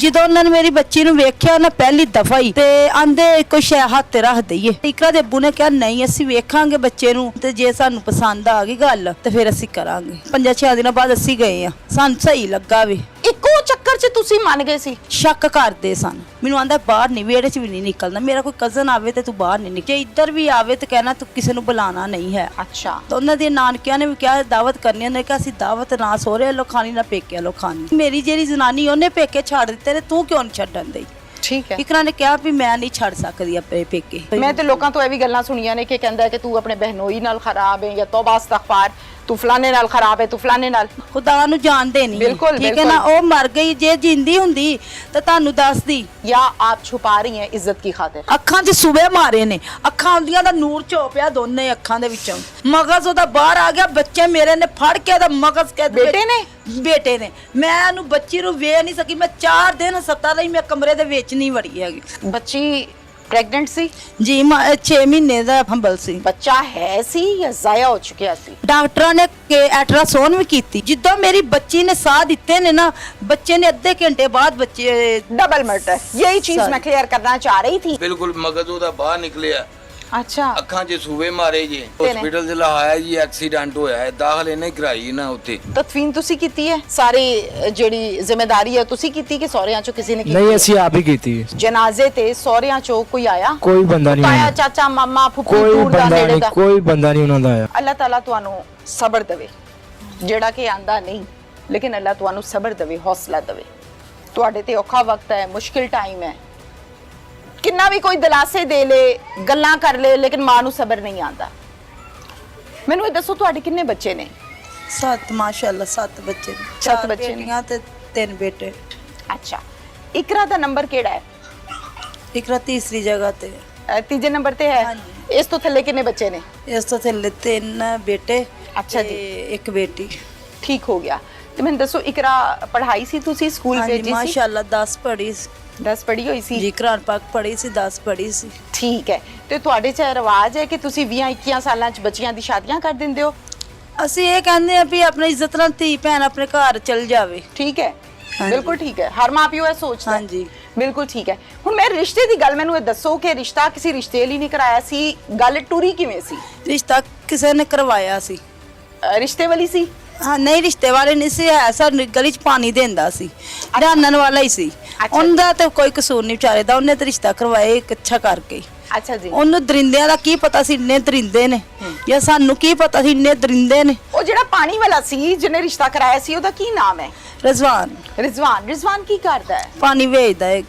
ਜਦੋਂ ਉਹਨਾਂ ਨੇ ਮੇਰੀ ਬੱਚੀ ਨੂੰ ਵੇਖਿਆ ਨਾ ਪਹਿਲੀ ਦਫਾ ਹੀ ਤੇ ਆਂਦੇ ਕੋਈ ਸ਼ੈ ਹੱਥ ਰੱਖ ਦਈਏ। ਇਕਰਾ ਦੇ ਅੱਬੂ ਨੇ ਕਿਹਾ ਨਹੀਂ ਅਸੀਂ ਵੇਖਾਂਗੇ ਬੱਚੇ ਨੂੰ ਤੇ ਜੇ ਸਾਨੂੰ ਪਸੰਦ ਆ ਗਈ ਗੱਲ ਤੇ ਫਿਰ ਅਸੀਂ ਕਰਾਂਗੇ। 5-6 ਦਿਨਾਂ ਬਾਅਦ ਅਸੀਂ ਗਏ ਆ, ਸਾਨੂੰ ਸਹੀ ਲੱਗਾ ਵੇ। ਇੱਕੋ ਚੱਕਰ 'ਚ ਤੁਸੀਂ ਮੰਨ ਗਏ ਸੀ? ਸ਼ੱਕ ਕਰਦੇ ਸਨ, ਮੈਨੂੰ ਆਂਦਾ ਬਾਹਰ ਨਹੀਂ, ਵਿਹੜੇ 'ਚ ਵੀ ਨਹੀਂ ਨਿਕਲਣਾ, ਮੇਰਾ ਕੋਈ ਕਜ਼ਨ ਆਵੇ ਤੇ ਤੂੰ ਬਾਹਰ ਨਹੀਂ ਨਿਕਲ, ਜੇ ਇੱਧਰ ਵੀ ਆਵੇ ਤੇ ਕਹਿਣਾ ਤੂੰ ਕਿਸੇ ਨੂੰ ਬੁਲਾਣਾ ਨਹੀਂ ਹੈ। ਅੱਛਾ। ਤਾਂ ਉਹਨਾਂ ਦੇ ਨਾਨਕਿਆਂ ਨੇ ਵੀ ਕਿਹਾ ਦਾਵਤ ਕਰਨੀ, ਉਹਨੇ ਕਿਹਾ ਅਸੀਂ ਦਾਵਤ ਨਾ ਸਹੁਰੇ ਵੱਲੋਂ ਖਾਣੀ ਨਾ ਪੇਕੇ ਵੱਲੋਂ ਖਾਣੀ। ਮੇਰੀ ਜਿਹੜੀ ਜ਼ਨਾਨੀ ਉਹਨੇ ਪੇਕੇ ਛੱਡ ਦਿੱਤੇ ਨੇ, ਤੂੰ ਕਿਉਂ ਨਹੀਂ ਛੱਡਣ ਦਈ? ਠੀਕ ਹੈ। ਇਕਰਾਂ ਨੇ ਕਿਹਾ ਵੀ ਮੈਂ ਨਹੀਂ ਛੱਡ ਸਕਦੀ ਆਪਣੇ ਪੇਕੇ। ਮੈਂ ਤੇ ਲੋਕਾਂ ਤੋਂ ਇਹ ਵੀ ਗੱਲਾਂ ਸੁਣੀਆਂ ਨੇ ਕਿ ਕਹਿੰਦਾ ਹੈ ਕਿ ਤੂੰ ਆਪਣੇ ਬਹਿਨੋਈ ਨਾਲ ਖਰਾਬ ਹੈ ਜਾਂ ਤੌਬਾ ਇਸਤਗਫਾਰ, ਤੂੰ ਫਲਾਣੇ ਨਾਲ ਖਰਾਬ ਹੈ, ਤੂੰ ਫਲਾਣੇ ਨਾਲ। ਖੁਦਾ ਨੂੰ ਜਾਣਦੇ ਨਹੀਂ, ਬਿਲकुल, ਠੀਕ ਹੈ ਨਾ। ਉਹ ਮਰ ਗਈ, ਜੇ ਜਿੰਦੀ ਹੁੰਦੀ ਤਾਂ ਤੁਹਾਨੂੰ ਦੱਸਦੀ। या आप छुपा रही हैं इज्जत की खातिर? ਅੱਖਾਂ 'ਚ ਸੂਬੇ ਮਾਰੇ ਨੇ, ਅੱਖਾਂ ਹੁੰਦੀਆਂ ਦਾ ਨੂਰ ਝੋ ਪਿਆ ਦੋਨੇ ਅੱਖਾਂ ਦੇ ਵਿੱਚੋਂ, ਮਗਜ਼ ਉਹਦਾ ਬਾਹਰ ਆ ਗਿਆ। ਬੱਚੇ ਮੇਰੇ ਨੇ ਫੜ ਕੇ ਉਹਦਾ ਮਗਜ਼ ਕੇ ਬੇਟੇ ਨੇ ਮੈਂ ਉਹਨੂੰ ਬੱਚੀ ਨੂੰ ਵੇਖ ਨਹੀਂ ਸਕੀ। ਮੈਂ 4 ਦਿਨ ਹਸਪਤਾਲ ਰਹੀ, ਮੈਂ ਕਮਰੇ ਦੇ ਵਿੱਚ ਨਹੀਂ ਵੜੀ ਹੈਗੀ। बच्ची प्रेग्नेंट सी ਜੀ 6 ਮਹੀਨੇ ਦਾ ਹੰਬਲ ਸੀ। बच्चा है सी या जाया हो चुका सी? ਡਾਕਟਰਾਂ ਨੇ ਅਲਟਰਾਸਾਊਂਡ ਵੀ ਕੀਤੀ। ਜਿੱਦਾਂ ਮੇਰੀ ਬੱਚੀ ਨੇ ਸਾਹ ਦਿੱਤੇ ਨੇ ਨਾ, ਬੱਚੇ ਨੇ ਅੱਧੇ ਘੰਟੇ ਬਾਅਦ ਬੱਚੇ डबल मर्डर, यही चीज मैं क्लियर करना चाह रही थी। बिल्कुल मगज ਉਹਦਾ ਬਾਹਰ ਨਿਕਲਿਆ, अच्छा। ਅੱਖਾਂ 'ਚ ਸੂਵੇ ਮਾਰੇ ਜੀ। ਹਸਪੀਟਲ 'ਚ ਲਾਇਆ ਜੀ, ਐਕਸੀਡੈਂਟ ਹੋਇਆ ਹੈ, ਦਾਖਲ ਇਹਨੇ ਕਰਾਈ ਨਾ ਉੱਥੇ। ਤਦਫੀਨ ਤੁਸੀਂ ਕੀਤੀ ਹੈ? ਸਾਰੀ ਜਿਹੜੀ ਜ਼ਿੰਮੇਵਾਰੀ ਹੈ ਤੁਸੀਂ ਕੀਤੀ ਕਿ ਸਹੁਰਿਆਂ ਚੋਂ ਕਿਸੇ ਨੇ ਕੀਤੀ? ਨਹੀਂ, ਅਸੀਂ ਆਪ ਹੀ ਕੀਤੀ ਹੈ। ਜਨਾਜ਼ੇ ਤੇ ਸਹੁਰਿਆਂ ਚੋਂ ਕੋਈ ਆਇਆ? ਕੋਈ ਬੰਦਾ ਨਹੀਂ ਤਾਇਆ ਆਇਆ, ਚਾਚਾ ਮਾਮਾ ਫੁੱਫੀ ਕੋਈ ਦੂਰ ਦਾ ਬੰਦਾ ਨੇੜੇ ਨਹੀਂ, ਦਾ? ਕੋਈ ਬੰਦਾ ਨਹੀਂ ਉਹਨਾਂ ਦਾ ਆਇਆ। ਅੱਲਾਹ ਤਾਲਾ ਤੁਹਾਨੂੰ ਸਬਰ ਦੇਵੇ, ਜਿਹੜਾ ਕਿ ਆਂਦਾ ਨਹੀਂ, ਲੇਕਿਨ ਅੱਲਾਹ ਤੁਹਾਨੂੰ ਸਬਰ ਦੇਵੇ, ਹੌਸਲਾ ਦੇਵੇ। ਤੁਹਾਡੇ ਤੇ ਔਖਾ ਵਕਤ ਹੈ, ਮੁਸ਼ਕਿਲ ਟਾਈਮ ਹੈ, ਕਿੰਨਾ ਵੀ ਕੋਈ ਦਿਲਾਸੇ ਦੇ ਲੇ, ਗੱਲਾਂ ਕਰ ਲੇ, ਲੇਕਿਨ ਮਾਂ ਨੂੰ ਸਬਰ ਨਹੀਂ ਆਂਦਾ। ਮੈਨੂੰ ਇਹ ਦੱਸੋ ਤੁਹਾਡੇ ਕਿੰਨੇ ਬੱਚੇ ਨੇ? 7 ਮਾਸ਼ਾਅੱਲਾ 7 ਬੱਚੇ ਨੇ। 7 4 ਬੱਚੇ ਨੇ। ਬੇਟੀਆਂ ਤੇ 3 ਬੇਟੇ। ਅੱਛਾ। ਇਕਰਾ ਦਾ ਨੰਬਰ ਕਿਹੜਾ ਹੈ? ਇਕਰਾ ਤੀਸਰੀ ਜਗ੍ਹਾ ਤੇ, ਤੀਜੇ ਨੰਬਰ ਤੇ ਹੈ। ਹਾਂਜੀ। ਇਸ ਤੋਂ ਥੱਲੇ ਕਿੰਨੇ ਬੱਚੇ ਨੇ? ਇਸ ਤੋਂ ਥੱਲੇ 3 ਬੇਟੇ। ਅੱਛਾ ਜੀ। 1 ਬੇਟੀ। ਠੀਕ ਹੋ ਗਿਆ। ਤੇ ਮੈਨੂੰ ਦੱਸੋ ਇਕਰਾ ਪੜ੍ਹਾਈ ਸੀ ਤੁਸੀਂ, ਸਕੂਲ ਹਾਂਜੀ ਭੇਜੀ ਸੀ? ਮਾਸ਼ਾਅੱਲਾ 10 ਪੜ੍ਹੀ ਸੀ। 10 ਪੜ੍ਹੀ ਹੋਈ ਸੀ ਜੀ, ਕੁਰਾਨ ਪਾਕ ਪੜ੍ਹੀ ਸੀ, 10 ਪੜ੍ਹੀ ਸੀ। ਠੀਕ ਹੈ। ਤੇ ਤੁਹਾਡੇ 'ਚ ਇਹ ਰਿਵਾਜ ਹੈ ਕਿ ਤੁਸੀਂ 20-21 ਸਾਲਾਂ 'ਚ ਬੱਚਿਆਂ ਦੀ ਸ਼ਾਦੀਆਂ ਕਰ ਦਿੰਦੇ ਹੋ? ਅਸੀਂ ਇਹ ਕਹਿੰਦੇ ਆ ਵੀ ਆਪਣੀ ਇੱਜ਼ਤ ਨਾਲ ਧੀ ਭੈਣ ਆਪਣੇ ਘਰ ਚਲ ਜਾਵੇ। ਠੀਕ ਹੈ, ਹਾਂਜੀ। ਬਿਲਕੁਲ ਠੀਕ ਹੈ। ਹਰ ਮਾਂ ਪਿਓ ਇਹ ਸੋਚਦਾ ਹੈ। ਹਾਂਜੀ। ਬਿਲਕੁਲ ਠੀਕ ਹੈ। ਹੁਣ ਮੈਂ ਰਿਸ਼ਤੇ ਦੀ ਗੱਲ, ਮੈਨੂੰ ਇਹ ਦੱਸੋ ਕਿ ਰਿਸ਼ਤਾ ਕਿਸੇ ਰਿਸ਼ਤੇ ਲਈ ਨਹੀਂ ਕਰਾਇਆ ਸੀ, ਗੱਲ ਟੁਰੀ ਕਿਵੇਂ ਸੀ? ਰਿਸ਼ਤਾ ਕਿਸੇ ਨੇ ਕਰਵਾਇਆ ਸੀ। ਰਿਸ਼ਤੇ ਵਾਲੀ ਸੀ? ਹਾਂ, ਨਹੀਂ ਰਿਸ਼ਤੇ ਵਾਲੇ ਨਹੀਂ ਸੀ, ਹੈ ਸਾਨੂੰ ਗਲੀ 'ਚ ਪਾਣੀ ਦਿੰਦਾ ਸੀ, ਜਾਣਨ ਵਾਲਾ ਹੀ ਸੀ। ਅੱਛਾ। ਉਹਦਾ ਤੇ ਕੋਈ ਕਸੂਰ ਨਹੀਂ ਵਿਚਾਰੇ ਦਾ, ਉਹਨੇ ਤੇ ਰਿਸ਼ਤਾ ਕਰਵਾਇਆ ਇਕੱਠਾ ਕਰਕੇ। ਅੱਛਾ ਜੀ। ਉਹਨੂੰ ਦਰਿੰਦਿਆਂ ਦਾ ਕੀ ਪਤਾ ਸੀ ਇੰਨੇ ਦਰਿੰਦੇ ਨੇ, ਜਾਂ ਸਾਨੂੰ ਕੀ ਪਤਾ ਸੀ ਇੰਨੇ ਦਰਿੰਦੇ ਨੇ। ਉਹ ਜਿਹੜਾ ਪਾਣੀ ਵਾਲਾ ਸੀ ਜਿਹਨੇ ਰਿਸ਼ਤਾ ਕਰਾਇਆ ਸੀ, ਉਹਦਾ ਕੀ ਨਾਮ ਹੈ? ਰਜ਼ਵਾਨ। ਰਿਜ਼ਵਾਨ। ਰਿਜ਼ਵਾਨ ਕੀ ਕਰਦਾ ਹੈ? ਪਾਣੀ ਵੇਚਦਾ ਹੈ,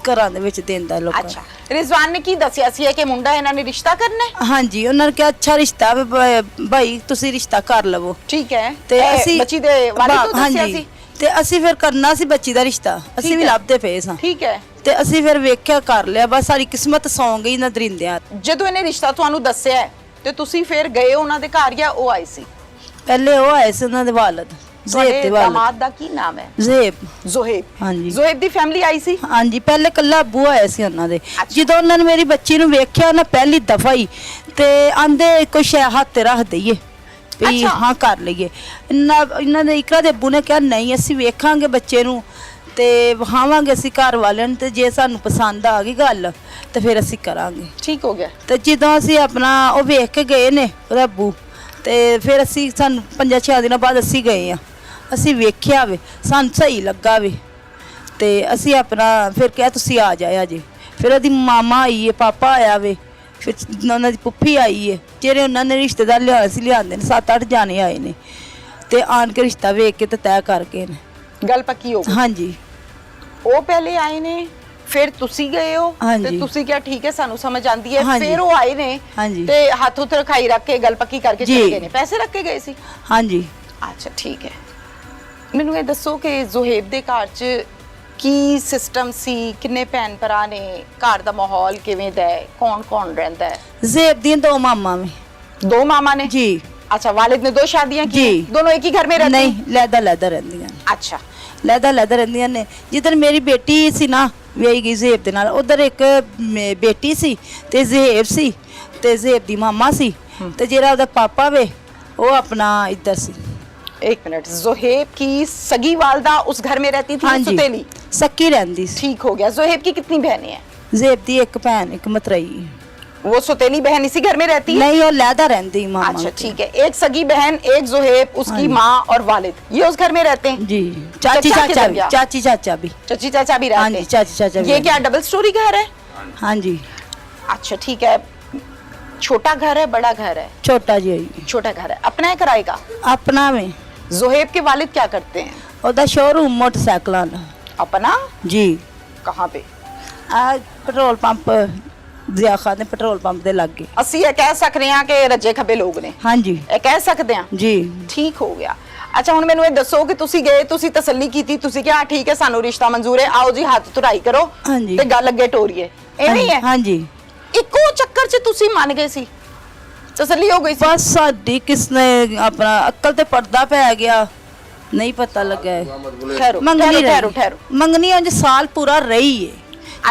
ਘਰਾਂ ਦੇ ਵਿੱਚ ਦਿੰਦਾ ਲੋਕਾਂ ਨੂੰ। ਅੱਛਾ। ਰਿਜ਼ਵਾਨ ਨੇ ਕੀ ਦੱਸਿਆ ਸੀ ਕਿ ਮੁੰਡਾ ਇਹਨਾਂ ਨੇ ਰਿਸ਼ਤਾ ਕਰਨਾ ਹੈ? ਹਾਂਜੀ, ਉਹਨਾਂ ਨੇ ਕਿਹਾ ਅੱਛਾ ਰਿਸ਼ਤਾ ਭਾਈ ਤੁਸੀਂ ਰਿਸ਼ਤਾ ਕਰ ਲਵੋ। ਠੀਕ ਹੈ। ਤੇ ਇਹ ਅਸੀਂ ਬੱਚੀ ਦੇ ਵਾਲਿਦ ਤੋਂ ਦੱਸਿਆ ਹਾਂਜੀ, ਸੀ? ਤੇ ਅਸੀਂ ਫਿਰ ਕਰਨਾ ਸੀ ਬੱਚੀ ਦਾ ਰਿਸ਼ਤਾ, ਅਸੀਂ ਵੀ ਹੈ। ਲੱਭਦੇ ਪਏ ਸਾਂ। ਠੀਕ ਹੈ। ਤੇ ਅਸੀਂ ਫਿਰ ਵੇਖਿਆ ਕਰ ਲਿਆ, ਬਸ ਸਾਡੀ ਕਿਸਮਤ ਸੌਂ ਗਈ ਨਾ ਦਰਿੰਦਿਆਂ। ਜਦੋਂ ਇਹਨੇ ਰਿਸ਼ਤਾ ਤੁਹਾਨੂੰ ਦੱਸਿਆ ਹੈ, ਤੇ ਤੁਸੀਂ ਫਿਰ ਗਏ ਉਹਨਾਂ ਦੇ ਘਰ ਜਾਂ ਉਹ ਆਏ ਸੀ? ਪਹਿਲੇ ਉਹ ਆਏ ਸੀ, ਉਹਨਾਂ ਦੇ ਵਾਲਦ ਜ਼ੇਬ ਤੁਹਾਡੇ ਦੇ ਵਾਲਦ। ਦਾਮਾਦ ਦਾ ਕੀ ਨਾਮ ਹੈ? ਜ਼ੇਬ। ਜ਼ੋਹੇਬ। ਹਾਂਜੀ। ਜ਼ੋਹੇਬ ਦੀ ਫੈਮਿਲੀ ਆਈ ਸੀ? ਹਾਂਜੀ, ਪਹਿਲੇ ਕੱਲਾ ਅੱਬੂ ਆਇਆ ਸੀ ਉਹਨਾਂ ਦੇ। ਜਦੋਂ ਉਹਨਾਂ ਨੇ ਮੇਰੀ ਬੱਚੀ ਨੂੰ ਵੇਖਿਆ ਨਾ ਪਹਿਲੀ ਦਫਾ ਹੀ ਤੇ ਆਂਦੇ ਕੋਈ ਸ਼ੈ ਹੱਥ ਰੱਖ ਦਈਏ ਵੀ ਅੱਛਾ। ਹਾਂ ਕਰ ਲਈਏ। ਇਹਨਾਂ ਦੇ ਇਕਰਾ ਦੇ ਅੱਬੂ ਨੇ ਕਿਹਾ ਨਹੀਂ ਅਸੀਂ ਵੇਖਾਂਗੇ ਬੱਚੇ ਨੂੰ ਤੇ ਵਹਾਵਾਂਗੇ ਅਸੀਂ ਘਰ ਵਾਲਿਆਂ ਨੂੰ, ਤੇ ਜੇ ਸਾਨੂੰ ਪਸੰਦ ਆ ਗਈ ਗੱਲ ਤੇ ਫਿਰ ਅਸੀਂ ਕਰਾਂਗੇ। ਠੀਕ ਹੋ ਗਿਆ। ਤੇ ਜਦੋਂ ਅਸੀਂ ਆਪਣਾ ਉਹ ਵੇਖ ਕੇ ਗਏ ਨੇ ਉਹਦਾ ਅੱਬੂ, ਤੇ ਫਿਰ ਅਸੀਂ ਸਾਨੂੰ 5-6 ਦਿਨਾਂ ਬਾਅਦ ਅਸੀਂ ਗਏ ਆ, ਅਸੀਂ ਵੇਖਿਆ ਵੇ, ਸਾਨੂੰ ਸਹੀ ਲੱਗਾ ਵੇ। ਤੇ ਅਸੀਂ ਆਪਣਾ ਫਿਰ ਕਿਹਾ ਤੁਸੀਂ ਆ ਜਾਇਆ ਜੇ। ਫਿਰ ਉਹਦੀ ਮਾਮਾ ਆਈ ਹੈ, ਪਾਪਾ ਆਇਆ ਵੇ, ਫਿਰ ਉਹਨਾਂ ਦੀ ਪੁੱਫੀ ਆਈ ਹੈ, ਜਿਹੜੇ ਉਹਨਾਂ ਨੇ ਰਿਸ਼ਤੇਦਾਰ ਲਿਆਏ ਸੀ, ਲਿਆਂਦੇ ਨੇ 7-8 ਜਾਣੇ ਆਏ ਨੇ, ਤੇ ਆਣ ਕੇ ਰਿਸ਼ਤਾ ਵੇਖ ਕੇ ਤੇ ਤੈਅ ਕਰਕੇ ਨੇ। ਗੱਲ ਪੱਕੀ ਹੋ ਗਈ? ਹਾਂਜੀ। ਉਹ ਪਹਿਲੇ ਆਏ ਨੇ, ਫਿਰ ਤੁਸੀਂ ਗਏ ਹੋ ਤੇ ਤੁਸੀਂ ਕਿਹਾ ਠੀਕ ਹੈ ਸਾਨੂੰ ਸਮਝ ਆਂਦੀ ਹੈ, ਫਿਰ ਉਹ ਆਏ ਨੇ ਤੇ ਹੱਥ ਉੱਤੇ ਰਖਾਈ ਰੱਖ ਕੇ ਗੱਲ ਪੱਕੀ ਕਰਕੇ ਚਲੇ ਗਏ ਨੇ। ਪੈਸੇ ਰੱਖ ਕੇ ਗਏ ਸੀ? ਹਾਂਜੀ। ਅੱਛਾ ਠੀਕ ਹੈ। ਮੈਨੂੰ ਇਹ ਦੱਸੋ ਕਿ ਜ਼ੋਹੇਬ ਦੇ ਘਰ 'ਚ ਕੀ ਸਿਸਟਮ ਸੀ, ਕਿੰਨੇ ਭੈਣ ਭਰਾ ਨੇ, ਘਰ ਦਾ ਮਾਹੌਲ ਕਿਵੇਂ ਦਾ ਹੈ, ਕੌਣ ਕੌਣ ਰਹਿੰਦਾ ਹੈ? ਜ਼ੇਬ ਦੀਆਂ 2 ਮਾਮਾ ਨੇ। 2 ਮਾਮਾ ਨੇ जी। अच्छा, वालिद ने 2 शादियां की? जी। दोनों एक ही घर में रहते? नहीं, लैदा रहंदियां। अच्छा। लैदा रहंदियां ने। जिधर मेरी बेटी सी ना ਵਿਆਹੀ ਗਈ ਜ਼ੇਬ ਦੇ ਨਾਲ, ਉਧਰ ਇੱਕ ਬੇਟੀ ਸੀ ਤੇ ਜ਼ੇਬ ਸੀ ਤੇ ਜ਼ੇਬ ਦੀ ਮਾਮਾ ਸੀ, ਤੇ ਜਿਹੜਾ ਉਹਦਾ ਪਾਪਾ ਵੇ ਉਹ ਆਪਣਾ ਇੱਧਰ ਸੀ। एक मिनट, ज़ोहेब की सगी वालदा उस घर में रहती थी? हाँ जी, सुतेली? सक्की रहंदी सी। ठीक हो गया। जोहेब की कितनी बहनें हैं? जेब दी एक भैन एक मतरई। वो सौतेली बहन इसी घर में रहती है? नहीं वो लैदा रहंदी मामा। अच्छा ठीक है, एक सगी बहन, एक जोहेब, उसकी माँ और वालिद, ये उस घर में रहते हैं? जी। चाची चचा चाचा किधर भी, गया? चाची चाचा भी। चाची चाचा भी रहते हाँ हैं? जी, चाची चाचा भी ये रहते क्या डबल स्टोरी घर है? हाँ जी। अच्छा ठीक है। छोटा घर है, बड़ा घर है? छोटा जी है। छोटा घर है। अपना है किराए का? अपना में जोहेब के वालिद क्या करते हैं? ओदा शोरूम मोटरसाइकिल दा। अपना? जी। कहाँ पे? आ पेट्रोल पंप जिया खान ਦੇ पेट्रोल पंप ਦੇ ਲੱਗੇ। ਅਸੀਂ ਇਹ ਕਹਿ ਸਕਦੇ ਹਾਂ ਕਿ ਰੱਜੇ ਖੱਬੇ ਲੋਕ ਨੇ? हाँ जी। ਇਹ ਕਹਿ ਸਕਦੇ ਹਾਂ? जी। ਠੀਕ ਹੋ ਗਿਆ। ਅੱਛਾ ਹੁਣ ਮੈਨੂੰ ਇਹ ਦੱਸੋ ਕਿ ਤੁਸੀਂ ਗਏ, ਤੁਸੀਂ ਤਸੱਲੀ ਕੀਤੀ, ਤੁਸੀਂ ਕਿਹਾ ਠੀਕ ਹੈ ਸਾਨੂੰ ਰਿਸ਼ਤਾ ਮਨਜ਼ੂਰ ਹੈ, ਆਓ ਜੀ ਹੱਥ ਧੁਰਾਈ ਕਰੋ ਹਾਂਜੀ। ਤੇ ਗੱਲ ਅੱਗੇ ਟੋਰੀਏ, ਐਵੇਂ ਹੀ ਹੈ? हाँ जी। ਇੱਕੋ ਚੱਕਰ 'ਚ ਤੁਸੀਂ ਮੰਨ ਗਏ ਸੀ, ਤਸੱਲੀ ਹੋ ਗਈ ਸੀ? बस साडी किसने अपना अक्ल ते पर्दा पै गया, नहीं पता लगा है। ਠਹਿਰੋ मंगनी ਠਹਿਰੋ रही ਠਹਿਰੋ। मंगनी अंज साल पूरा रही है।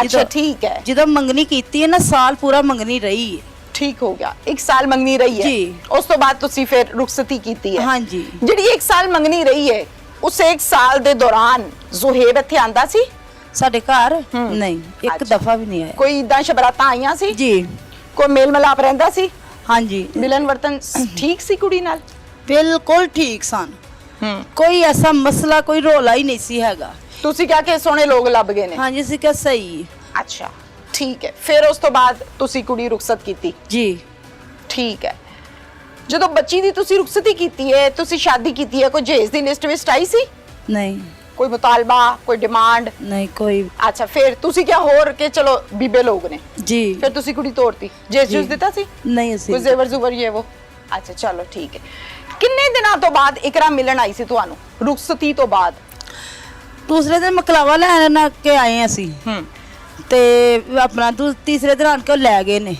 ਅੱਛਾ ਠੀਕ ਹੈ, ਜਦੋਂ ਮੰਗਣੀ ਕੀਤੀ ਹੈ ਨਾ ਸਾਲ ਪੂਰਾ ਮੰਗਣੀ ਰਹੀ ਹੈ। ਠੀਕ ਹੋ ਗਿਆ। 1 ਸਾਲ ਮੰਗਣੀ ਰਹੀ ਹੈ? ਜੀ। ਉਸ ਤੋਂ ਬਾਅਦ ਤੁਸੀਂ ਫਿਰ ਰੁਖਸਤੀ ਕੀਤੀ ਹੈ? ਹਾਂਜੀ। ਜਿਹੜੀ 1 ਸਾਲ ਮੰਗਣੀ ਰਹੀ ਹੈ, ਉਸ 1 ਸਾਲ ਦੇ ਦੌਰਾਨ ਜ਼ੁਹੇਬ ਇੱਥੇ ਆਂਦਾ ਸੀ? ਸਾਡੇ ਘਰ ਨਹੀਂ ਇੱਕ ਅੱਛਾ। ਦਫਾ ਵੀ ਨਹੀਂ ਆਇਆ। ਕੋਈ ਇਦਾਂ ਸ਼ਬਰਾਤਾਂ ਆਈਆਂ ਸੀ? ਜੀ। ਕੋਈ ਮੇਲ ਮਿਲਾਪ ਰਹਿੰਦਾ ਸੀ? ਹਾਂਜੀ ਮਿਲਨ ਵਰਤਨ ਠੀਕ ਸੀ ਕੁੜੀ ਨਾਲ? ਬਿਲਕੁਲ ਠੀਕ ਸਨ। ਕੋਈ ਐਸਾ ਮਸਲਾ ਕੋਈ ਰੋਲਾ ਹੀ ਨਹੀਂ ਸੀ ਹੈਗਾ। ਤੁਸੀਂ ਕਿਹਾ ਕਿ ਸੋਹਣੇ ਲੋਕ ਲੱਭ ਗਏ ਨੇ? ਹਾਂਜੀ ਅਸੀਂ ਕਿਹਾ ਸਹੀ। ਅੱਛਾ ਠੀਕ ਹੈ। ਫਿਰ ਉਸ ਤੋਂ ਬਾਅਦ ਤੁਸੀਂ ਕੁੜੀ ਰੁਖਸਤ ਕੀਤੀ? ਜੀ। ਠੀਕ ਹੈ। ਜਦੋਂ ਬੱਚੀ ਦੀ ਤੁਸੀਂ ਰੁਖਸਤੀ ਕੀਤੀ ਹੈ, ਤੁਸੀਂ ਸ਼ਾਦੀ ਕੀਤੀ ਹੈ, ਕੋਈ ਜਹੇਜ਼ ਦੀ ਲਿਸਟ ਵਿੱਚ ਆਈ ਸੀ? ਨਹੀਂ ਕੋਈ ਮੁਤਾਲਬਾ, ਕੋਈ ਡਿਮਾਂਡ? ਨਹੀਂ ਕੋਈ। ਅੱਛਾ ਫਿਰ ਤੁਸੀਂ ਕਿਹਾ ਹੋਰ ਕਿ ਚਲੋ ਬੀਬੇ ਲੋਕ ਨੇ, ਜੀ। ਫਿਰ ਤੁਸੀਂ ਕੁੜੀ ਤੋਰਤੀ? ਜਹੇਜ਼ ਜੂਸ ਦਿੱਤਾ ਸੀ? ਨਹੀਂ ਕੋਈ ਅਸੀਂ ਜ਼ੇਵਰ ਜ਼ੁਵਰ ਇਹ ਉਹ? ਅੱਛਾ ਚਲੋ ਠੀਕ ਹੈ। ਕਿੰਨੇ ਦਿਨਾਂ ਤੋਂ ਬਾਅਦ ਇਕਰਾ ਮਿਲਣ ਆਈ ਸੀ ਤੁਹਾਨੂੰ ਰੁਖਸਤੀ ਤੋਂ ਬਾਅਦ? ਦੂਸਰੇ ਦਿਨ ਮਕਲਾਵਾ ਲੈਣ ਕੇ ਆਏ ਅਸੀਂ ਤੇ ਆਪਣਾ ਤੀਸਰੇ ਦਿਨ ਆਣ ਕੇ ਉਹ ਲੈ ਗਏ ਨੇ।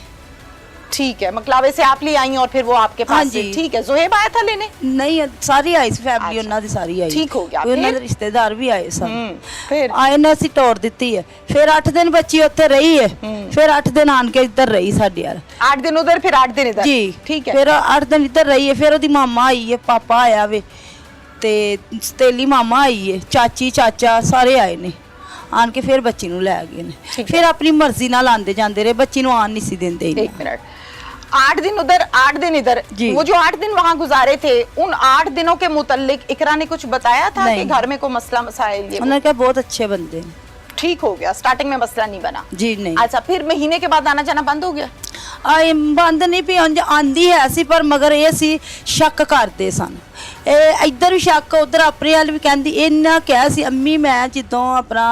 ठीक है, मकलावे से आप ले आई और फिर वो आपके पास हाँ से? जी। ठीक है। जोहेब आया था लेने? ਨਹੀਂ ਸਾਰੀ ਆਈ ਸੀ ਫੈਮਿਲੀ, ਅੱਛਾ। ਉਹਨਾਂ ਦੀ ਸਾਰੀ ਆਈ। ਠੀਕ ਹੋ ਗਿਆ। ਕੋਈ ਉਹਨਾਂ ਫਿਰ? ਦੇ ਰਿਸ਼ਤੇਦਾਰ ਵੀ ਆਏ ਸਨ। फिर ਆਏ ਨੇ ਅਸੀਂ ਤੋੜ ਦਿੱਤੀ ਹੈ। ਫਿਰ 8 ਦਿਨ ਬੱਚੀ ਉੱਥੇ ਰਹੀ ਹੈ। ਫਿਰ 8 ਦਿਨ ਆਣ ਕੇ ਇੱਧਰ ਰਹੀ ਸਾਡੇ ਯਾਰ। 8 दिन उधर, फिर 8 दिन इधर? ਜੀ। ठीक है। ਫਿਰ 8 ਦਿਨ ਇੱਧਰ ਰਹੀ ਹੈ। ਫਿਰ ਉਹਦੀ ਮਾਮਾ ਆਈ ਹੈ, ਪਾਪਾ ਆਇਆ ਵੇ ਤੇ ਸਤੇਲੀ ਮਾਮਾ ਆਈ ਹੈ, ਚਾਚੀ ਚਾਚਾ ਸਾਰੇ ਆਏ ਨੇ। ਆਣ ਕੇ ਫਿਰ ਬੱਚੀ ਨੂੰ ਲੈ ਗਏ ਨੇ। ਠੀਕ ਫਿਰ ਆਪਣੀ ਮਰਜ਼ੀ ਨਾਲ ਆਂਦੇ ਜਾਂਦੇ ਰਹੇ, ਬੱਚੀ ਨੂੰ ਆਣ ਨਹੀਂ ਸੀ ਦਿੰਦੇ। 1 मिनट। 8 दिन उधर 8 दिन इधर। जी। वो जो 8 दिन वहाँ गुजारे थे, उन 8 दिनों के मुतल्लिक इकरा ने कुछ बताया था कि नहीं। घर में कोई मसला मसाइल ये वो? ਉਹਨਾਂ ਨੇ ਕਿਹਾ ਬਹੁਤ ਅੱਛੇ ਬੰਦੇ ਨੇ। ठीक हो गया, स्टार्टिंग में मसला नहीं बना? ਜੀ ਨਹੀਂ अच्छा फिर महीने के बाद आना जाना बंद हो गया? ਆਏ ਬੰਦ ਨਹੀਂ ਪਈ ਉਂਝ ਆਂਦੀ ਹੈ ਸੀ, ਪਰ ਮਗਰ ਇਹ ਸੀ ਸ਼ੱਕ ਕਰਦੇ ਸਨ। ਇਹ ਇੱਧਰ ਵੀ ਸ਼ੱਕ, ਉਧਰ ਆਪਣੇ ਵਾਲ ਵੀ ਕਹਿੰਦੀ। ਇਹਨਾਂ ਕਿਹਾ ਸੀ ਅੰਮੀ ਮੈਂ ਜਦੋਂ ਆਪਣਾ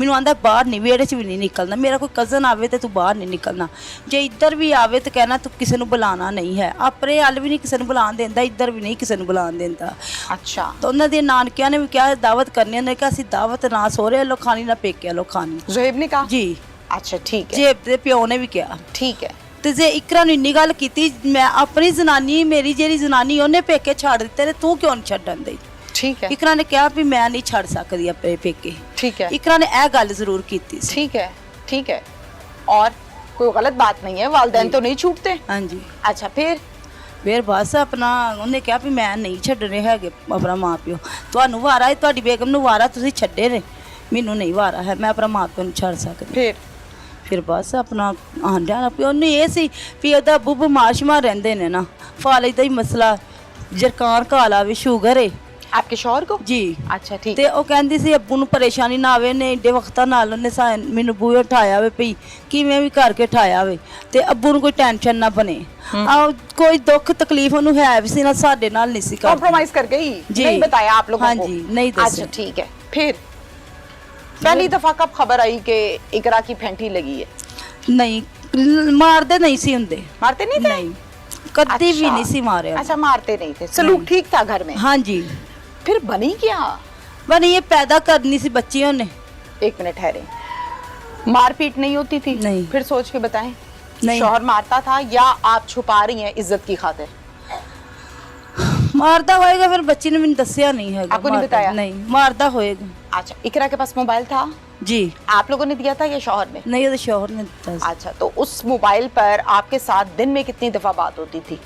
ਮੈਨੂੰ ਆਂਦਾ ਬਾਹਰ ਨਹੀਂ, ਵਿਹੜੇ 'ਚ ਵੀ ਨਹੀਂ ਨਿਕਲਣਾ, ਮੇਰਾ ਕੋਈ ਕਜ਼ਨ ਆਵੇ ਤੇ ਤੂੰ ਬਾਹਰ ਨਹੀਂ ਨਿਕਲਣਾ, ਜੇ ਇੱਧਰ ਵੀ ਆਵੇ ਤੇ ਕਹਿਣਾ ਤੂੰ ਕਿਸੇ ਨੂੰ ਬੁਲਾਉਣਾ ਨਹੀਂ ਹੈ। ਆਪਣੇ ਵਾਲ ਵੀ ਨਹੀਂ ਕਿਸੇ ਨੂੰ ਬੁਲਾਉਣ ਦਿੰਦਾ, ਇੱਧਰ ਵੀ ਨਹੀਂ ਕਿਸੇ ਨੂੰ ਬੁਲਾਉਣ ਦਿੰਦਾ। अच्छा ਤਾਂ ਉਹਨਾਂ ਦੇ ਨਾਨਕਿਆਂ ਨੇ ਵੀ ਕਿਹਾ ਦਾਵਤ ਕਰਨੀ, ਉਹਨੇ ਕਿਹਾ ਅਸੀਂ ਦਾਵਤ ਨਾ ਸਹੁਰੇ ਵੱਲੋਂ ਖਾਣੀ ਨਾ ਪੇਕੇ ਵੱਲੋਂ ਖਾਣੀ। जोहेब ने कहा? ਜੀ। अच्छा ठीक है, ਜੇਬ ਦੇ ਪਿਓ ਨੇ ਵੀ ਕਿਹਾ। ठीक है। ਤੇ ਜੇ ਇਕਰਾ ਨੂੰ ਇੰਨੀ ਗੱਲ ਕੀਤੀ, ਮੈਂ ਆਪਣੀ ਜ਼ਨਾਨੀ, ਮੇਰੀ ਜਿਹੜੀ ਜ਼ਨਾਨੀ ਉਹਨੇ ਪੇਕੇ ਛੱਡ ਦਿੱਤੇ ਨੇ, ਤੂੰ ਕਿਉਂ ਨਹੀਂ ਛੱਡਣ ਦਈ? ठीक है। ਇਕਰਾ ਨੇ ਕਿਹਾ ਵੀ ਮੈਂ ਨਹੀਂ ਛੱਡ ਸਕਦੀ ਆਪਣੇ ਪੇਕੇ। ठीक है। ਇਕਰਾ ਨੇ ਇਹ ਗੱਲ ਜ਼ਰੂਰ ਕੀਤੀ ਸੀ। ठीक है। ठीक है। और कोई गलत बात नहीं है, वालिदैन तो नहीं छूटते? ਹਾਂਜੀ। अच्छा फिर? ਫਿਰ ਬਸ ਆਪਣਾ ਉਹਨੇ ਕਿਹਾ ਵੀ ਮੈਂ ਨਹੀਂ ਛੱਡਣੇ ਹੈਗੇ ਆਪਣਾ ਮਾਂ ਪਿਓ, ਤੁਹਾਨੂੰ ਵਾਰਾ ਹੈ, ਤੁਹਾਡੀ ਬੇਗਮ ਨੂੰ ਵਾਰਾ, ਤੁਸੀਂ ਛੱਡੇ ਨੇ, ਮੈਨੂੰ ਨਹੀਂ ਵਾਰਾ ਹੈ, ਮੈਂ ਆਪਣਾ ਮਾਂ ਪਿਓ ਨੂੰ ਛੱਡ ਸਕਦੀ। फिर ਬਸ ਆਪਣਾ ਆਂਡਿਆਂ ਪਿਓ ਉਹਨੂੰ ਇਹ ਸੀ ਵੀ ਉਹਦਾ ਅੱਬੂ ਬਿਮਾਰ ਸ਼ਮਾਰ ਰਹਿੰਦੇ ਨੇ ਨਾ, ਫਾਲੇ ਦਾ ਹੀ ਮਸਲਾ, ਜਰਕਾਨ ਕਾਲਾ ਵੀ ਸ਼ੂਗਰ ਹੈ। आपके शौहर को? ਜੀ। अच्छा ठीक ਤੇ है। ਉਹ ਕਹਿੰਦੀ ਸੀ ਅੱਬੂ ਨੂੰ ਪਰੇਸ਼ਾਨੀ ਨਾ ਆਵੇ, ਨੇ ਏਡੇ ਵਕਤਾਂ ਨਾਲ ਉਹਨੇ ਮੈਨੂੰ ਬੂਹੇ ਉਠਾਇਆ ਵੇ ਪਈ, ਕਿਵੇਂ ਵੀ ਕਰਕੇ ਉਠਾਇਆ ਵੇ, ਤੇ ਅੱਬੂ ਨੂੰ ਕੋਈ ਟੈਨਸ਼ਨ ਨਾ ਬਣੇ। ਕੋਈ ਦੁੱਖ ਤਕਲੀਫ ਉਹਨੂੰ ਹੈ ਵੀ ਸੀ ਨਾ, ਸਾਡੇ ਨਾਲ ਨਹੀਂ ਸੀ ਕਰਦੀ। कॉम्प्रोमाइज कर गई? जी। नहीं बताया आप लोगों हाँ को? जी, नहीं दसा। अच्छा ठीक है। फिर पहली दफा कब खबर आई कि इकरा की फैंटी लगी है? ਨਹੀਂ ਮਾਰਦੇ ਨਹੀਂ ਸੀ ਹੁੰਦੇ। मारते नहीं थे? ਨਹੀਂ ਕਦੀ ਵੀ अच्छा। ਨਹੀਂ ਸੀ ਮਾਰਿਆ। अच्छा मारते नहीं थे, सलूक ठीक था घर में? ਹਾਂਜੀ। फिर बनी क्या? ਬਣੀ ਇਹ ਪੈਦਾ ਕਰਨੀ ਸੀ ਬੱਚੀ ਉਹਨੇ। 1 मिनट ठहरे। मारपीट नहीं होती थी? नहीं। फिर सोच के बताएं। नहीं। शौहर मारता था या आप छुपा रही हैं इज्जत की खातिर? ਮਾਰਦਾ ਹੋਏਗਾ, ਫਿਰ ਬੱਚੀ ਨੇ ਮੈਨੂੰ ਦੱਸਿਆ ਨਹੀਂ ਹੈਗਾ। आपको नहीं ਮਾਰਦਾ- बताया? ਨਹੀਂ ਮਾਰਦਾ ਹੋਏਗਾ। अच्छा, इकरा के पास मोबाइल था? ਜੀ। आप लोगों ने दिया था या शौहर ने? ਨਹੀਂ ਉਹਦੇ ਸ਼ੋਹਰ ਨੇ ਦਿੱਤਾ ਸੀ। अच्छा, तो उस मोबाइल पर आपके साथ दिन में कितनी दफा बात होती थी?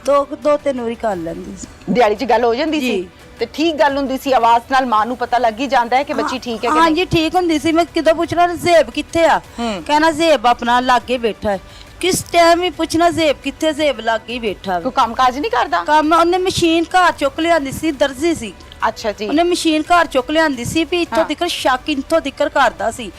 ਦੋ ਤਿੰਨ ਵਾਰੀ ਕਰ ਲੈਂਦੀ ਸੀ ਦਿਹਾੜੀ 'ਚ ਗੱਲ ਹੋ ਜਾਂਦੀ ਸੀ ਜੀ। ਤੇ ਠੀਕ ਗੱਲ ਹੁੰਦੀ ਸੀ, ਆਵਾਜ਼ ਨਾਲ ਮਾਂ ਨੂੰ ਪਤਾ ਲੱਗ ਹੀ ਜਾਂਦਾ ਹੈ ਕਿ ਬੱਚੀ ਠੀਕ ਹੈ ਕਿ ਹਾਂ ਨਹੀਂ। ਜੀ ਠੀਕ ਹੁੰਦੀ ਸੀ। ਮੈਂ ਕਿਦੋਂ ਪੁੱਛਣਾ ਜ਼ੇਬ ਕਿੱਥੇ ਆ, ਕਹਿਣਾ ਜ਼ੇਬ ਆਪਣਾ ਲਾਗੇ ਬੈਠਾ ਹੈ। ਕਿਸ ਟਾਈਮ ਵੀ ਪੁੱਛਣਾ ਜ਼ੇਬ ਕਿੱਥੇ, ਜ਼ੇਬ ਲਾਗੇ ਹੀ ਬੈਠਾ ਵੇ। ਕੋਈ ਕੰਮ ਕਾਜ ਨਹੀਂ ਕਰਦਾ? ਕੰਮ ਉਹਨੇ ਮਸ਼ੀਨ ਘਰ ਚੁੱਕ ਲਿਆਂਦੀ ਸੀ, ਦਰਜੀ ਸੀ। ਅੱਛਾ ਜੀ। ਉਹਨੇ ਮਸ਼ੀਨ ਘਰ ਚੁੱਕ ਲਿਆਂਦੀ ਸੀ ਵੀ ਇੱਥੋਂ ਤੱਕ ਸ਼ੱਕ ਇੱਥੋਂ ਤੱਕ ਕਰਦਾ ਸੀ।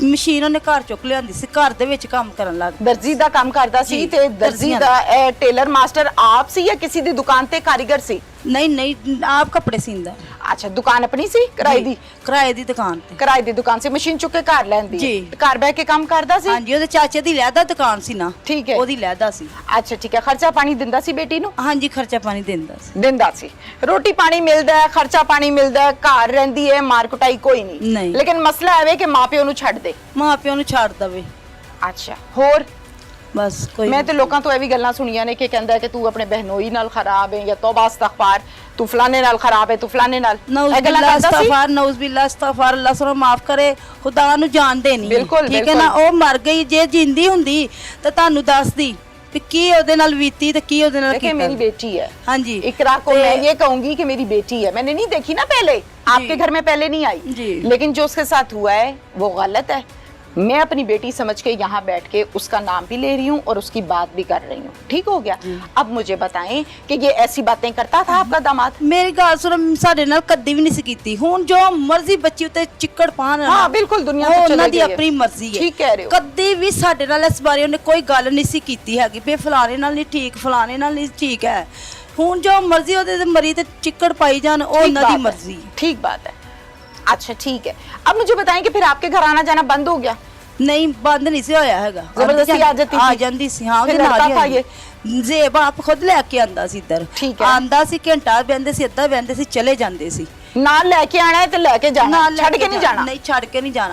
ਮਸ਼ੀਨ ਉਹਨੇ ਘਰ ਚੁੱਕ ਲਿਆਂਦੀ ਸੀ, ਘਰ ਦੇ ਵਿੱਚ ਕੰਮ ਕਰਨ ਲੱਗ ਪਿਆ। ਦਰਜੀ ਦਾ ਕੰਮ ਕਰਦਾ ਸੀ ਜੀ, ਤੇ ਦਰਜੀ ਦਰਜੀਆਂ ਦਾ ਇਹ ਟੇਲਰ ਮਾਸਟਰ ਆਪ ਸੀ ਜਾਂ ਕਿਸੇ ਦੀ ਦੁਕਾਨ ਤੇ ਕਾਰੀਗਰ ਸੀ? ਨਹੀਂ ਆਪ ਕੱਪੜੇ ਸੀਂਦਾ। ਅੱਛਾ, ਦੁਕਾਨ ਆਪਣੀ ਸੀ ਕਿਰਾਏ ਦੀ? ਕਿਰਾਏ ਦੀ ਦੁਕਾਨ ਤੇ। ਕਿਰਾਏ ਦੀ ਦੁਕਾਨ ਸੀ, ਮਸ਼ੀਨ ਚੁੱਕ ਕੇ ਘਰ ਲੈਂਦੀ ਜੀ। ਘਰ ਬਹਿ ਕੇ ਕੰਮ ਕਰਦਾ ਸੀ? ਹਾਂਜੀ, ਉਹਦੇ ਚਾਚੇ ਦੀ ਲਹਿਦਾ ਦੁਕਾਨ ਸੀ ਨਾ। ਠੀਕ ਹੈ। ਉਹਦੀ ਲਹਿਦਾ ਸੀ। ਅੱਛਾ ਠੀਕ ਹੈ। ਖਰਚਾ ਪਾਣੀ ਦਿੰਦਾ ਸੀ ਬੇਟੀ ਨੂੰ? ਹਾਂਜੀ, ਖਰਚਾ ਪਾਣੀ ਦਿੰਦਾ ਸੀ। ਦਿੰਦਾ ਸੀ। ਰੋਟੀ ਪਾਣੀ ਮਿਲਦਾ ਹੈ, ਖਰਚਾ ਪਾਣੀ ਮਿਲਦਾ ਹੈ, ਘਰ ਰਹਿੰਦੀ ਹੈ, ਮਾਰ ਕੁਟਾਈ ਕੋਈ ਨਹੀਂ। ਨਹੀਂ। ਲੇਕਿਨ ਮਸਲਾ ਐਵੇਂ ਕਿ ਮਾਪਿਓ ਨੂੰ ਛੱਡ ਦੇ। ਮਾਂ ਪਿਓ ਨੂੰ ਛੱਡ ਦਵੇ ਅੱਛਾ, ਹੋਰ? ਬਸ ਕੋਈ ਮੈਂ ਤੇ ਲੋਕਾਂ ਤੋਂ ਇਹ ਵੀ ਗੱਲਾਂ ਸੁਣੀਆਂ ਨੇ ਕਿ ਕਹਿੰਦਾ ਹੈ ਕਿ ਤੂੰ ਆਪਣੇ ਬਹਿਨੋਈ ਨਾਲ ਖਰਾਬ ਹੈ ਜਾਂ ਤੌਬਾ ਅਸਤਗਫਾਰ, ਤੂੰ ਫਲਾਣੇ ਨਾਲ ਖਰਾਬ ਹੈ, ਤੂੰ ਫਲਾਣੇ ਨਾਲ। ਨੌਜ਼ ਇਹ ਗੱਲਾਂ ਬਿल्ला ਕਰਦਾ ਸੀ? ਅਸਤਗਫਾਰ, ਨੌਜ਼ ਬਿल्ला ਅਸਤਗਫਾਰ, ਅੱਲਾਹ ਸਾਨੂੰ ਮਾਫ ਕਰੇ, ਖੁਦਾ ਨੂੰ ਜਾਣਦੇ ਨਹੀਂ। ਬਿਲਕੁਲ, ਠੀਕ ਹੈ ਨਾ। ਉਹ ਮਰ ਗਈ, ਜੇ ਜਿੰਦੀ ਹੁੰਦੀ ਤਾਂ ਤੁਹਾਨੂੰ ਦੱਸਦੀ ਕਿ ਕੀ ਉਹਦੇ ਨਾਲ ਬੀਤੀ ਤੇ ਕੀ ਉਹਦੇ ਨਾਲ देखिए ਕੀਤਾ। मेरी बेटी है। ਹਾਂਜੀ, इकरा को ते- मैं ये कहूंगी कि मेरी बेटी है। मैंने नहीं देखी ना पहले, आपके घर में पहले नहीं आई। जी। लेकिन जो उसके साथ हुआ है वो गलत है। मैं अपनी बेटी समझ के यहाँ बैठ के उसका नाम भी ले रही हूँ और उसकी बात भी कर रही हूँ। ठीक हो गया? अब मुझे बताएं कि ये ऐसी बातें करता था आपका दामाद? ਮੇਰੀ ਗੱਲ ਸੁਣ, ਸਾਡੇ ਨਾਲ ਕਦੀ ਵੀ ਨਹੀਂ ਸੀ ਕੀਤੀ। ਹੁਣ ਜੋ ਮਰਜ਼ੀ ਬੱਚੀ ਉੱਤੇ ਚਿੱਕੜ ਪਾਣ हाँ बिल्कुल, दुनिया ਉਹ तो ਉਹਨਾਂ चले ਦੀ गई है। ਆਪਣੀ ਮਰਜ਼ੀ ਹੈ। ठीक कह रहे हो। ਕਦੀ ਵੀ ਸਾਡੇ ਨਾਲ ਇਸ ਬਾਰੇ ਉਹਨੇ ਕੋਈ ਗੱਲ ਨਹੀਂ ਸੀ ਕੀਤੀ ਹੈਗੀ ਵੀ ਫਲਾਣੇ ਨਾਲ ਨਹੀਂ ਠੀਕ, ਫਲਾਣੇ ਨਾਲ ਨਹੀਂ ਠੀਕ ਹੈ। ਹੁਣ ਜੋ ਮਰਜ਼ੀ ਉਹਦੇ ਤੇ ਮਰੀ ਤੇ ਚਿੱਕੜ ਪਾਈ ਜਾਣ, ਉਹ ठीक ਉਹਨਾਂ ਦੀ बात है। ਮਰਜ਼ੀ ਹੈ। ठीक बात है। अच्छा ठीक है। अब मुझे बताएं कि फिर आपके घर आना जाना बंद हो गया? ਨਹੀਂ ਬੰਦ ਨਹੀਂ ਸੀ ਹੋਇਆ ਹੈਗਾ। ਜ਼ਬਰਦਸਤੀ ਆ ਜਾਂਦੀ ਸੀ? ਆ ਜਾਂਦੀ ਸੀ। ਹਾਂ, ਉਹਦੇ ਫਿਰ ਨਾਲ ਲੜਕਾ ਹੀ ਜ਼ੇਬ ਆਪ ਖੁਦ ਲੈ ਕੇ ਆਂਦਾ ਸੀ ਇੱਧਰ। ਠੀਕ ਹੈ। ਆਂਦਾ ਸੀ, ਘੰਟਾ ਬਹਿੰਦੇ ਸੀ, ਅੱਧਾ ਬਹਿੰਦੇ ਸੀ, ਚਲੇ ਜਾਂਦੇ ਸੀ। नाल लेके आना है तो लेके जाना, ਨਾਲ ਲੈ छड़ के नहीं जाना। ਨਹੀਂ, ਛੱਡ ਕੇ ਨਹੀਂ ਜਾਣਾ।